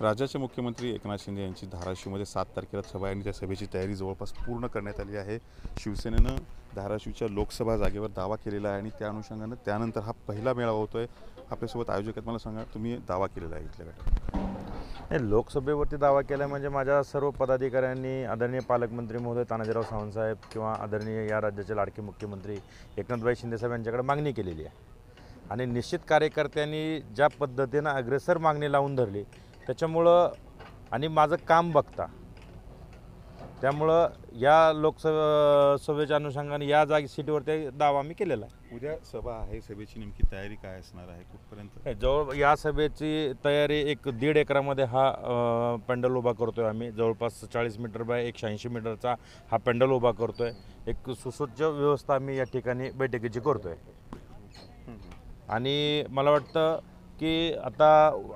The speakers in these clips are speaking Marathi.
राज्याचे मुख्यमंत्री एकनाथ शिंदे यांची धाराशिवमध्ये 7 तारखेला सभा आहे आणि त्या सभेची तयारी जवळपास पूर्ण करण्यात आली आहे। शिवसेनेनं धाराशिवच्या लोकसभा जागेवर दावा केलेला आहे आणि त्या अनुषंगाने त्यानंतर हा पहिला मेळावा होतोय। आपल्यासोबत आयोजक आहेत, मला सांगा तुम्ही दावा केलेला आहे इथल्या गटात? लोकसभेवरती दावा केला म्हणजे माझ्या सर्व पदाधिकाऱ्यांनी आदरणीय पालकमंत्री महोदय तानाजीराव सावंत साहेब किंवा आदरणीय या राज्याचे लाडके मुख्यमंत्री एकनाथभाई शिंदे साहेब यांच्याकडे मागणी केलेली आहे आणि निश्चित कार्यकर्त्यांनी ज्या पद्धतीनं अग्रेसर मागणी लावून धरली त्याच्यामुळं आणि माझं काम बघता त्यामुळं या लोकसभेच्या अनुषंगाने या जागी सीटवरती दावा मी केलेला आहे। उद्या सभा आहे, सभेची नेमकी तयारी काय असणार आहे, कुठपर्यंत? जवळ या सभेची तयारी 1.5 एकरामध्ये हा पेंडल उभा करतोय आम्ही। जवळपास 40 मीटर बाय 180 मीटरचा हा पेंडल उभा करतोय। एक सुसज्ज व्यवस्था आम्ही या ठिकाणी बैठकीची करतोय आणि मला वाटतं की आता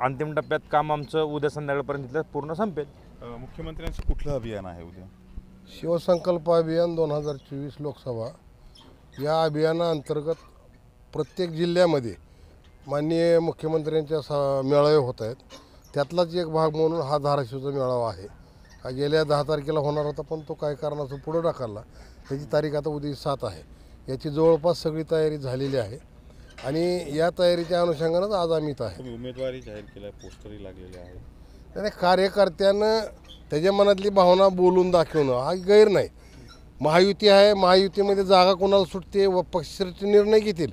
अंतिम टप्प्यात काम आमचं उद्या संध्याकाळपर्यंत पूर्ण संपेल। मुख्यमंत्र्यांचं कुठलं अभियान आहे उद्या? शिवसंकल्प अभियान 2024 लोकसभा या अभियानाअंतर्गत प्रत्येक जिल्ह्यामध्ये माननीय मुख्यमंत्र्यांच्या मेळावे होत आहेत। त्यातलाच एक भाग म्हणून हा धाराशिवचा मेळावा आहे। हा गेल्या 10 तारखेला होणार होता, पण तो काय कारणास्तव पुढे ढकलला। त्याची तारीख आता उद्या 7 आहे। याची जवळपास सगळी तयारी झालेली आहे आणि या तयारीच्या अनुषंगानेच आज आम्ही इथं आहे। तुम्ही उमेदवारी जाहीर केला, पोस्टरही लागलेले आहे। त्याने कार्यकर्त्यानं त्याच्या मनातली भावना बोलून दाखवणं हा गैर नाही। महायुती आहे, महायुतीमध्ये जागा कोणाला सुटते व पक्षश्रेष्ठी निर्णय घेतील,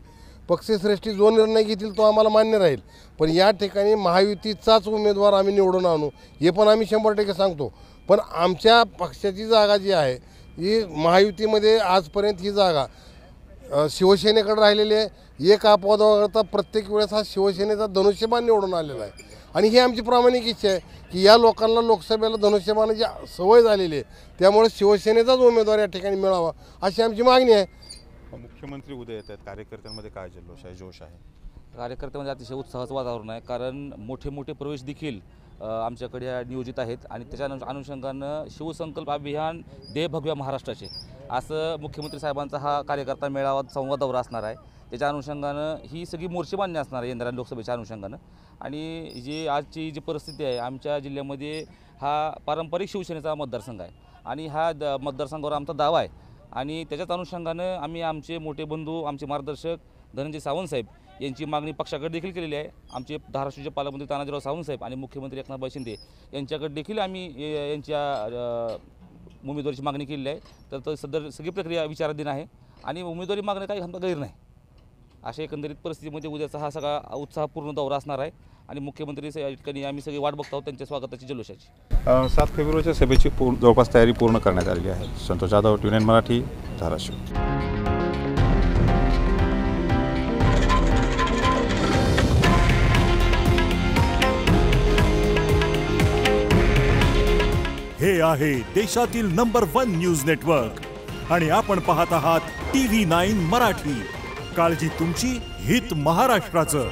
पक्षश्रेष्ठी जो निर्णय घेतील तो आम्हाला मान्य राहील। पण या ठिकाणी महायुतीचाच उमेदवार आम्ही निवडून आणू हे पण आम्ही 100% सांगतो। पण आमच्या पक्षाची जागा जी आहे ही महायुतीमध्ये आजपर्यंत ही जागा शिवसेनेकडे राहिलेली आहे। एक अपवाद वगळता प्रत्येक वेळेस हा शिवसेनेचा धनुष्यबाण निवडून आलेला आहे आणि ही आमची प्रामाणिक इच्छा आहे की या लोकांना लोकसभेला धनुष्यबाणाची सवय झालेली आहे, त्यामुळे शिवसेनेचाच उमेदवार या ठिकाणी मिळावा अशी आमची मागणी आहे। मुख्यमंत्री उद्या येत आहेत, कार्यकर्त्यांमध्ये काय जल्लोष आहे, जोश आहे? कार्यकर्त्यांमध्ये अतिशय उत्साहाचं वातावरण आहे, कारण मोठे मोठे प्रवेश देखील आमच्याकडे नियोजित आहेत आणि त्याच्या अनुषंगानं शिवसंकल्प अभियान दे भगव्या महाराष्ट्राचे असं मुख्यमंत्री साहेबांचा हा कार्यकर्ता मेळावा संवाद दौरा असणार आहे। त्याच्या अनुषंगानं ही सगळी मोर्चेबांधणी असणार आहे येणाऱ्या लोकसभेच्या अनुषंगानं। आणि जी आजची जी परिस्थिती आहे आमच्या जिल्ह्यामध्ये हा पारंपरिक शिवसेनेचा मतदारसंघ आहे आणि ह्या मतदारसंघावर आमचा दावा आहे आणि त्याच्याच अनुषंगानं आम्ही आमचे मोठे बंधू आमचे मार्गदर्शक धनंजय सावंत साहेब यांची मागणी पक्षाकडे देखील केलेली आहे। आमचे धाराशिवचे पालकमंत्री तानाजीराव सावंत साहेब आणि मुख्यमंत्री एकनाथभाई शिंदे यांच्याकडे देखील आम्ही यांच्या उमेदवारीची मागणी केलेली आहे। तर सगळी प्रक्रिया विचाराधीन आहे आणि उमेदवारी मागणी काही आमचा गैर नाही। अशा एकंदरीत परिस्थितीमध्ये उद्याचा हा सगळा उत्साहपूर्ण दौरा असणार आहे आणि मुख्यमंत्री या ठिकाणी आम्ही सगळे वाट बघत आहोत त्यांच्या स्वागताची जल्लोषाची। 7 फेब्रुवारीच्या सभेची जवळपास तयारी पूर्ण करण्यात आली आहे। संतोष जाधव, TVN मराठी, धाराशिव। हे आहे देशातील नंबर 1 न्यूज नेटवर्क आणि आपण पाहत आहात TV9 मराठी। काळजी तुमची, हित महाराष्ट्राचं।